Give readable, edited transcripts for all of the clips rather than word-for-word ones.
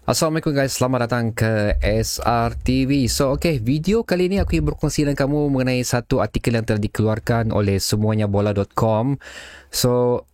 Assalamualaikum guys, selamat datang ke SRTV. Video kali ini aku ingin berkongsi dengan kamu mengenai satu artikel yang telah dikeluarkan oleh semuanyabola.com.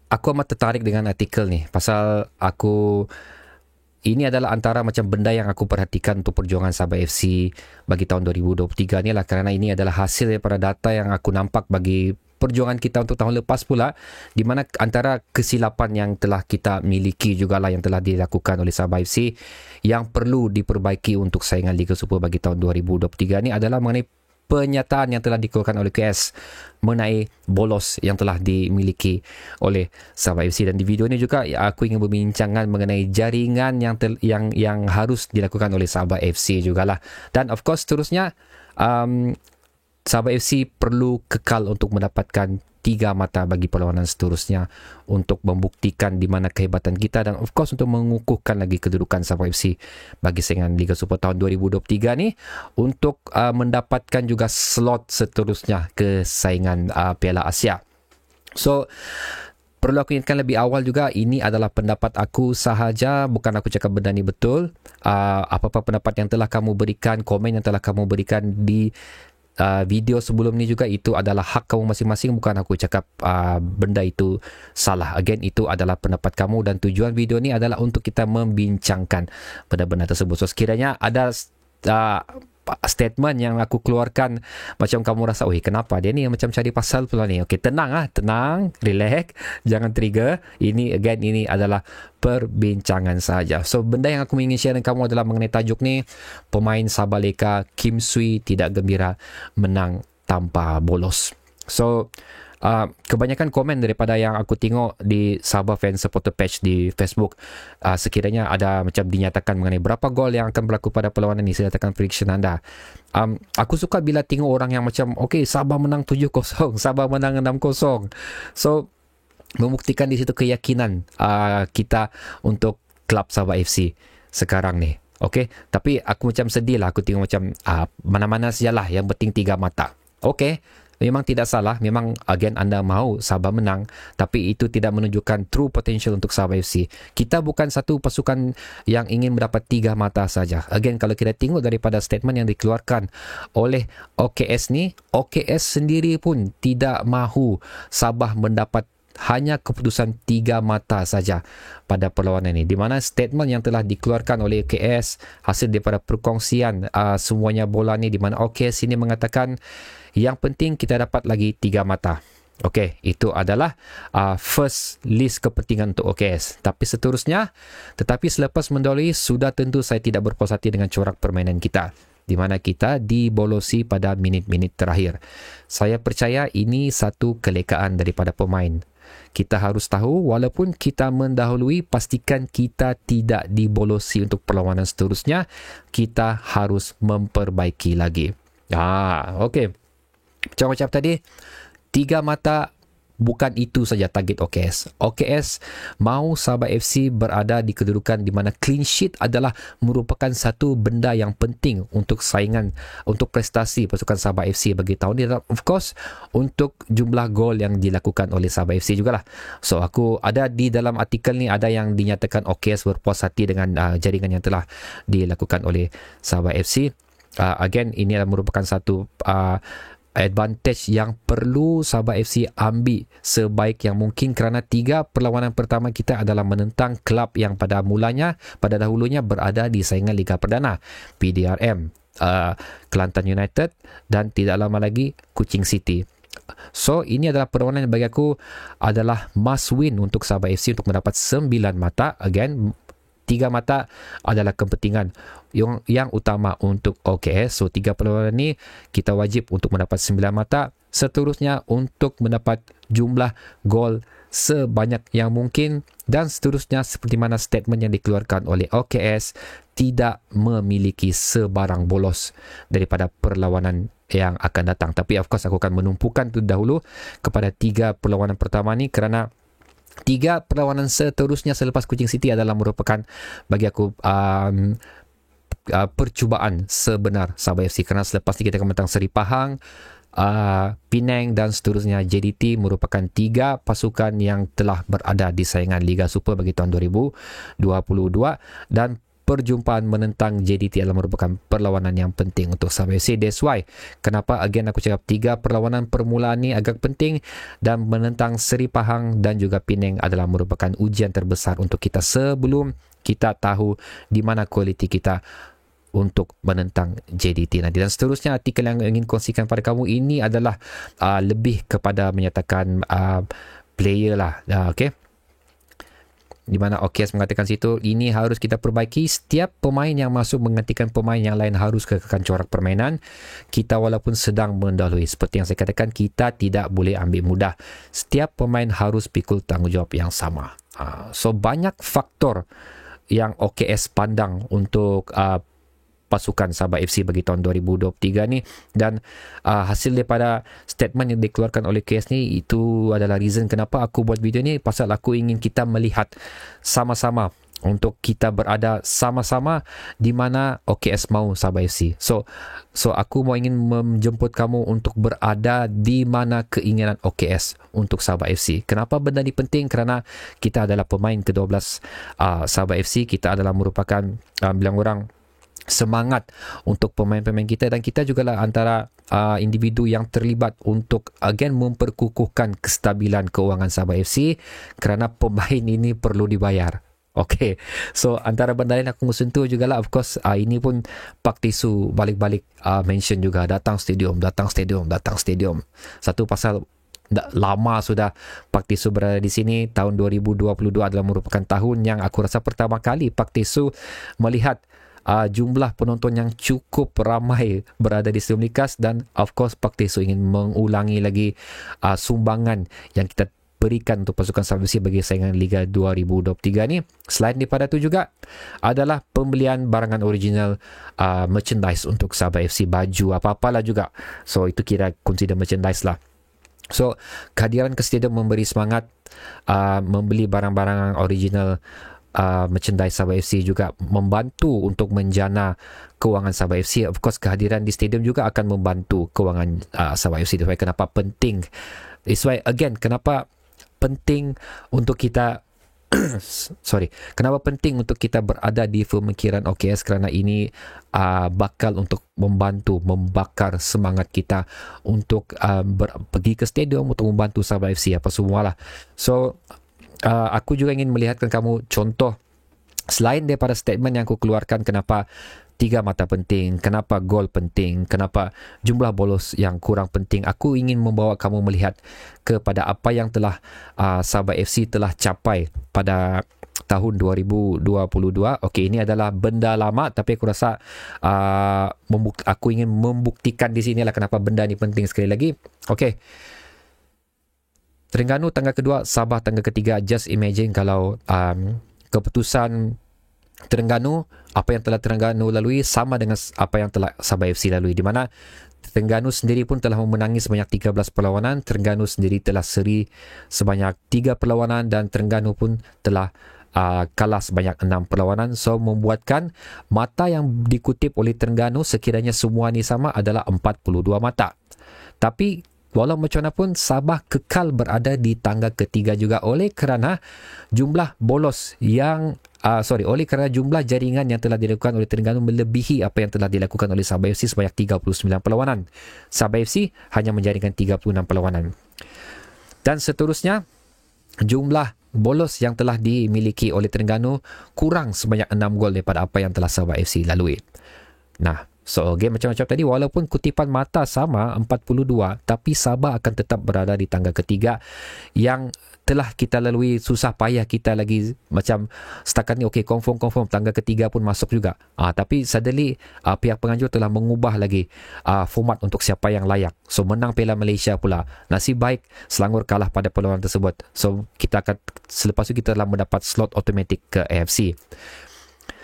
Aku amat tertarik dengan artikel ni pasal ini adalah antara macam benda yang aku perhatikan untuk perjuangan Sabah FC bagi tahun 2023 ni lah, kerana ini adalah hasil daripada data yang aku nampak bagi perjuangan kita untuk tahun lepas pula, di mana antara kesilapan yang telah kita miliki jugalah yang telah dilakukan oleh Sabah FC yang perlu diperbaiki untuk saingan Liga Super bagi tahun 2023 ni adalah mengenai penyataan yang telah dikeluarkan oleh KS mengenai bolos yang telah dimiliki oleh Sabah FC. Dan di video ini juga aku ingin berbincangkan mengenai jaringan yang harus dilakukan oleh Sabah FC jugalah. Dan of course seterusnya Sabah FC perlu kekal untuk mendapatkan 3 mata bagi perlawanan seterusnya untuk membuktikan di mana kehebatan kita dan of course untuk mengukuhkan lagi kedudukan Sabah FC bagi saingan Liga Super tahun 2023 ni untuk mendapatkan juga slot seterusnya ke saingan Piala Asia. Perlu aku ingatkan lebih awal juga, ini adalah pendapat aku sahaja, bukan aku cakap benda ni betul. Apa-apa pendapat yang telah kamu berikan, komen yang telah kamu berikan di video sebelum ni juga, itu adalah hak kamu masing-masing, bukan aku cakap benda itu salah. Again, itu adalah pendapat kamu dan tujuan video ni adalah untuk kita membincangkan benda-benda tersebut. Sekiranya ada statement yang aku keluarkan macam kamu rasa, kenapa dia ni macam cari pasal pula ni. Tenang, relax, jangan trigger. Ini adalah perbincangan saja. Benda yang aku ingin share dengan kamu adalah mengenai tajuk ni, pemain Sabah Leka Kim Sui tidak gembira menang tanpa bolos. Kebanyakan komen daripada yang aku tengok di Sabah Fan Supporter Page di Facebook, sekiranya ada macam dinyatakan mengenai berapa gol yang akan berlaku pada perlawanan ini, silakan prediction anda. Aku suka bila tengok orang yang macam Sabah menang 7-0, Sabah menang 6-0. Membuktikan di situ keyakinan kita untuk klub Sabah FC sekarang ni. Tapi aku macam sedih lah, aku tengok macam mana-mana sajalah, yang penting 3 mata. Memang tidak salah, memang anda mahu Sabah menang, tapi itu tidak menunjukkan true potential untuk Sabah FC. Kita bukan satu pasukan yang ingin mendapat 3 mata saja. Kalau kita tengok daripada statement yang dikeluarkan oleh OKS ni, OKS sendiri pun tidak mahu Sabah mendapat hanya keputusan 3 mata saja pada perlawanan ini, di mana statement yang telah dikeluarkan oleh OKS hasil daripada perkongsian semuanya bola ni, di mana OKS ini mengatakan yang penting kita dapat lagi 3 mata. Itu adalah first list kepentingan untuk OKS. Tetapi selepas mendahului, sudah tentu saya tidak berpuas hati dengan corak permainan kita, di mana kita dibolosi pada minit-minit terakhir. Saya percaya ini satu kelekaan daripada pemain. Kita harus tahu, walaupun kita mendahului, pastikan kita tidak dibolosi untuk perlawanan seterusnya. Kita harus memperbaiki lagi. Macam tadi, 3 mata bukan itu saja target OKS. OKS mahu Sabah FC berada di kedudukan di mana clean sheet adalah merupakan satu benda yang penting untuk saingan, untuk prestasi pasukan Sabah FC bagi tahun ini. Of course, untuk jumlah gol yang dilakukan oleh Sabah FC jugalah. Aku ada di dalam artikel ni, ada yang dinyatakan OKS berpuas hati dengan jaringan yang telah dilakukan oleh Sabah FC. Ini adalah merupakan satu advantage yang perlu Sabah FC ambil sebaik yang mungkin, kerana 3 perlawanan pertama kita adalah menentang klub yang pada dahulunya berada di saingan Liga Perdana, PDRM, Kelantan United dan tidak lama lagi Kuching City. Ini adalah perlawanan yang bagi aku adalah must win untuk Sabah FC untuk mendapat 9 mata. 3 mata adalah kepentingan yang utama untuk OKS. 3 perlawanan ni kita wajib untuk mendapat 9 mata. Seterusnya untuk mendapat jumlah gol sebanyak yang mungkin, dan seterusnya seperti mana statement yang dikeluarkan oleh OKS, tidak memiliki sebarang bolos daripada perlawanan yang akan datang. Tapi of course aku akan menumpukan tu dahulu kepada 3 perlawanan pertama ni, kerana 3 perlawanan seterusnya selepas Kuching City adalah merupakan bagi aku percubaan sebenar Sabah FC, kerana selepas ni kita akan menentang Seri Pahang, Penang dan seterusnya. JDT merupakan 3 pasukan yang telah berada di saingan Liga Super bagi tahun 2022, dan perjumpaan menentang JDT adalah merupakan perlawanan yang penting untuk Sabah FC. That's why kenapa again aku cakap 3 perlawanan permulaan ni agak penting, dan menentang Seri Pahang dan juga Penang adalah merupakan ujian terbesar untuk kita sebelum kita tahu di mana kualiti kita untuk menentang JDT nanti. Dan seterusnya artikel yang ingin kongsikan pada kamu ini adalah lebih kepada menyatakan player lah, okay? Di mana OKS mengatakan situ, ini harus kita perbaiki. Setiap pemain yang masuk menggantikan pemain yang lain harus kekalkan corak permainan kita walaupun sedang mendahului. Seperti yang saya katakan, kita tidak boleh ambil mudah. Setiap pemain harus pikul tanggungjawab yang sama. So banyak faktor yang OKS pandang untuk pasukan Sabah FC bagi tahun 2023 ni, dan hasil daripada statement yang dikeluarkan oleh KS ni, itu adalah reason kenapa aku buat video ni, pasal aku ingin kita melihat sama-sama untuk kita berada sama-sama di mana OKS mau Sabah FC. So aku mau ingin menjemput kamu untuk berada di mana keinginan OKS untuk Sabah FC. Kenapa benda ni penting? Kerana kita adalah pemain ke-12 Sabah FC. Kita adalah merupakan bilang orang semangat untuk pemain-pemain kita, dan kita juga lah antara individu yang terlibat untuk again memperkukuhkan kestabilan keuangan Sabah FC, kerana pemain ini perlu dibayar. Okay, so antara benda lain aku sentuh jugalah, of course ini pun Pak Tisu balik-balik mention juga, datang stadium. Satu pasal lama sudah Pak Tisu berada di sini. Tahun 2022 adalah merupakan tahun yang aku rasa pertama kali Pak Tisu melihat jumlah penonton yang cukup ramai berada di Stadium Likas, dan of course Pak Tisu ingin mengulangi lagi sumbangan yang kita berikan untuk pasukan Sabah FC bagi saingan Liga 2023 ni. Selain daripada itu juga adalah pembelian barangan original, merchandise untuk Sabah FC, baju apa-apalah juga. So itu kira consider merchandise lah. So kehadiran ke stadium memberi semangat, membeli barang-barang original merchandise Sabah FC juga membantu untuk menjana kewangan Sabah FC. Of course kehadiran di stadium juga akan membantu kewangan Sabah FC. That's why kenapa penting. That's why again kenapa penting untuk kita kenapa penting untuk kita berada di pemikiran OKS, kerana ini bakal untuk membantu membakar semangat kita untuk pergi ke stadium untuk membantu Sabah FC apa semualah. So aku juga ingin melihatkan kamu contoh selain daripada statement yang aku keluarkan, kenapa 3 mata penting, kenapa gol penting, kenapa jumlah bolos yang kurang penting. Aku ingin membawa kamu melihat kepada apa yang telah Sabah FC telah capai pada tahun 2022. Okey, ini adalah benda lama, tapi aku rasa aku ingin membuktikan di sinilah kenapa benda ni penting sekali lagi. Okey, Terengganu tangga kedua, Sabah tangga ketiga. Just imagine kalau keputusan Terengganu, apa yang telah Terengganu lalui sama dengan apa yang telah Sabah FC lalui, di mana Terengganu sendiri pun telah memenangi sebanyak 13 perlawanan, Terengganu sendiri telah seri sebanyak 3 perlawanan, dan Terengganu pun telah kalah sebanyak 6 perlawanan. So membuatkan mata yang dikutip oleh Terengganu, sekiranya semua ni sama, adalah 42 mata. Tapi walau macam mana pun Sabah kekal berada di tangga ketiga juga oleh kerana jumlah bolos yang oleh kerana jumlah jaringan yang telah dilakukan oleh Terengganu melebihi apa yang telah dilakukan oleh Sabah FC sebanyak 39 perlawanan. Sabah FC hanya menjaringkan 36 perlawanan. Dan seterusnya, jumlah bolos yang telah dimiliki oleh Terengganu kurang sebanyak 6 gol daripada apa yang telah Sabah FC lalui. Nah, so game macam-macam tadi, walaupun kutipan mata sama 42, tapi Sabah akan tetap berada di tangga ketiga yang telah kita lalui susah payah kita lagi macam setakat ni. Okey, confirm tangga ketiga pun masuk juga. Tapi suddenly pihak penganjur telah mengubah lagi format untuk siapa yang layak. So menang Piala Malaysia pula. Nasib baik Selangor kalah pada perlawanan tersebut. So kita akan selepas itu kita telah mendapat slot automatik ke AFC.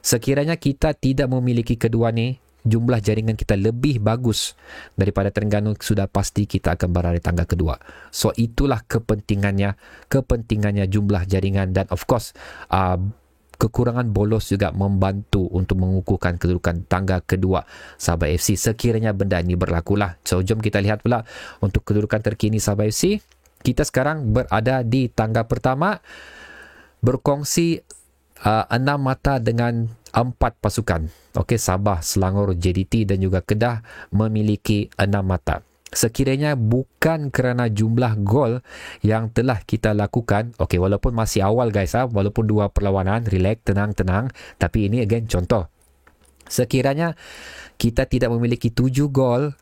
Sekiranya kita tidak memiliki kedua ni, jumlah jaringan kita lebih bagus daripada Terengganu, sudah pasti kita akan berada di tangga kedua. So itulah kepentingannya jumlah jaringan, dan of course kekurangan bolos juga membantu untuk mengukuhkan kedudukan tangga kedua Sabah FC sekiranya benda ini berlakulah. So jom kita lihat pula untuk kedudukan terkini Sabah FC. Kita sekarang berada di tangga pertama berkongsi 6 mata dengan 4 pasukan. Okey, Sabah, Selangor, JDT dan juga Kedah memiliki 6 mata. Sekiranya bukan kerana jumlah gol yang telah kita lakukan, okey, walaupun masih awal guys, walaupun 2 perlawanan, relax, tenang, tapi ini again contoh. Sekiranya kita tidak memiliki 7 gol,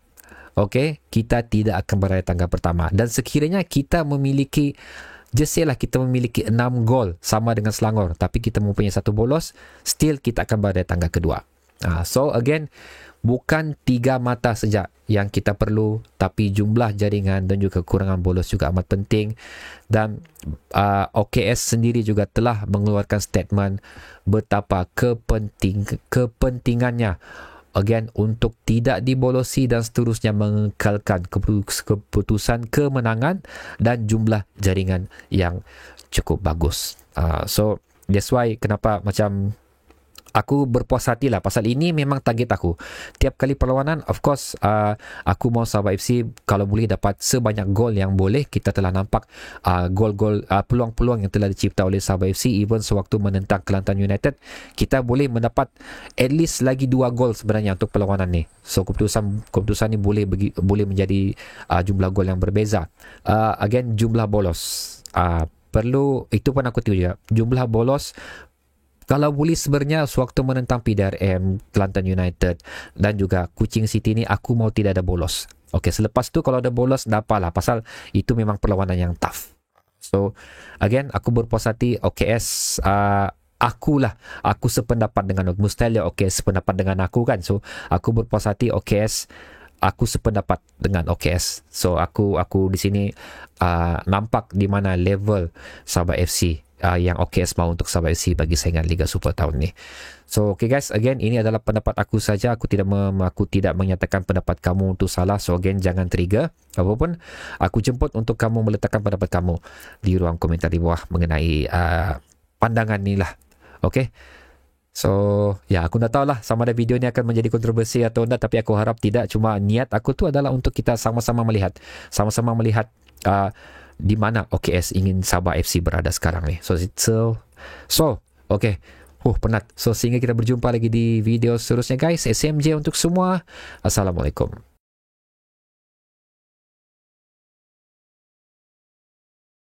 okey, kita tidak akan berada tangga pertama. Dan sekiranya kita memiliki, just say lah kita memiliki 6 gol sama dengan Selangor, tapi kita mempunyai 1 bolos, still kita akan berada tangga kedua. So again, bukan 3 mata saja yang kita perlu, tapi jumlah jaringan dan juga kekurangan bolos juga amat penting. Dan OKS sendiri juga telah mengeluarkan statement betapa kepentingannya again untuk tidak dibolosi dan seterusnya mengekalkan keputusan kemenangan dan jumlah jaringan yang cukup bagus. So that's why kenapa macam aku berpuas hati lah pasal ini memang target aku. Tiap kali perlawanan, of course, aku mau Sabah FC kalau boleh dapat sebanyak gol yang boleh. Kita telah nampak gol-gol, peluang-peluang yang telah dicipta oleh Sabah FC even sewaktu menentang Kelantan United. Kita boleh mendapat at least lagi 2 gol sebenarnya untuk perlawanan ni. So keputusan ni boleh menjadi jumlah gol yang berbeza. Again, jumlah bolos. Perlu, itu pun aku tahu juga. Jumlah bolos kalau boleh sebenarnya sewaktu menentang PDRM, Kelantan United dan juga Kuching City ni aku mau tidak ada bolos. Okey, selepas tu kalau ada bolos dah apalah pasal itu memang perlawanan yang tough. So again, aku berpuas hati OKS, aku sependapat dengan mustahil OKS sependapat dengan aku kan. So aku berpuas hati OKS, aku sependapat dengan OKS. So aku di sini nampak di mana level Sabah FC yang OKS mau untuk Sabah FC bagi saingan Liga Super tahun ni. So okay guys, again ini adalah pendapat aku saja. Aku tidak menyatakan pendapat kamu itu salah. So again, jangan trigger. Apapun, aku jemput untuk kamu meletakkan pendapat kamu di ruang komentar di bawah mengenai pandangan ni lah. Okay. So ya, aku tak tahulah sama ada video ni akan menjadi kontroversi atau tidak, tapi aku harap tidak. Cuma niat aku tu adalah untuk kita sama-sama melihat di mana OKS ingin Sabah FC berada sekarang ni. So okay. Penat. So sehingga kita berjumpa lagi di video seterusnya guys. SMJ untuk semua. Assalamualaikum.